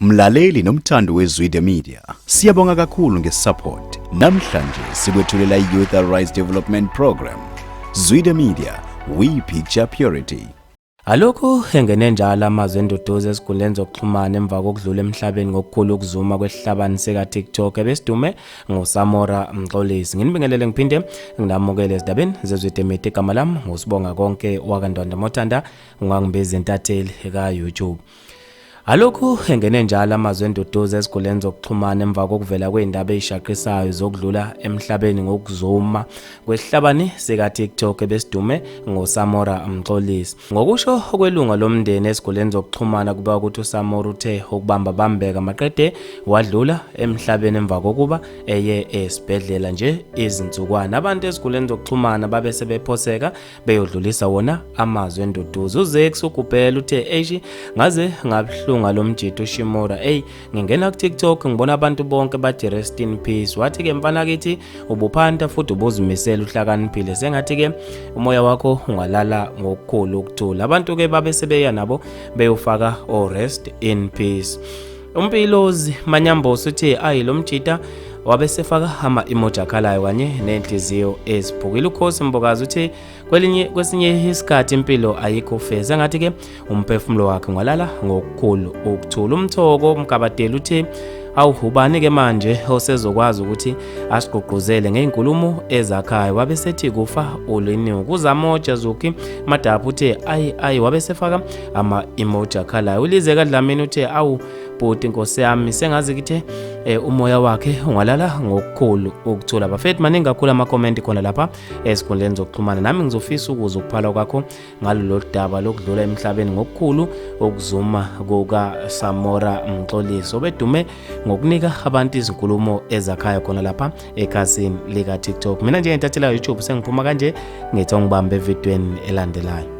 Mlaleli nomthandi weZwide Media, siyabonga kakhulu ngesupport. Namhlanje sikwethulela iYouth Arise Development Program. Zwide Media, we picture purity. Alokhu engene njalo amazwe enduduzo esikhundleni zokuxhumana emva kokudlula emhlabeni ngokukhulu ukuzuma kwesihlabani sika TikTok ebesidume ngoSamora Mxolisi. Nginibingelele ngiphinde nginamukele ezindabeni zeZwide Media, igama lami ngosibonga konke wakandwanda Mothanda, ungangibeza intatheli ka YouTube. Alokhu engene njalo amazwe enduduzo esikhundleni zokuxhumana emva kokuvela kwezindaba ezishaqisayo zokudlula emhlabeni ngokuzuma kwesihlabani sika TikTok ebesidume ngoSamora Mxolisi. Ngokusho okwelunga lomndeni esikhundleni zokuxhumana kuba ukuthi uSamora uthe ukubamba bambeka maqede wadlula emhlabeni emva kokuba eye esibhedlela nje izinsukwana. Abantu esikhundleni zokuxhumana babe sebephoseka beyodlulisa wona amazwe enduduzo. uZex uGubhela uthe eishi ngaze ngabhlunga ngalomjito uShimora, ngingena ku TikTok ngibona abantu bonke bathi rest in peace. Wathi ke mfana kithi ubuphanda futhi ubuzimisela uhlakaniphile, sengathi ke umoya wakho ungalala ngokukhulu ukuthula. Abantu ke babe sebeya nabo beyofaka rest in peace. Umpilozi Manyambosi uthi lo mjita wabe sefaka ama-emoji akhalayo kanye nenhliziyo eziphukile. uKhosi Mbokazi uthi kwesinye isikhathi impilo ayikho feza, ngathi ke umphefumulo wakhe ungalala ngokukhulu ukuthula. uMthoko Mgabadeli uthi ubani ke manje osezokwazi ukuthi asigqugquzele ngeinkulumo ezakhayo, wabe sethi kufa uliniwe. kuZamoja Zuki Madapha uthe wabe sefaka ama-emoji akhalayo. uLize kaDlamini uthe bhuti Nkosi yami sengazi kithe umoya wakhe ungalala ngokukhulu ukuthula. Bafethu maningi kakhulu ama-comment khona lapha esikhundleni zokuxhumana. Nami ngizofisa ukuza ukuphala kwakho ngalolu daba lokudlula emhlabeni ngokukhulu ukuzuma kukaSamora Mxolisi, obedume ngokunika abantu izinkulumo ezakhayo khona lapha ekhasini lika TikTok. Mina nje ngentathela YouTube sengiphuma kanje, ngithi ngibambe evidweni elandelayo.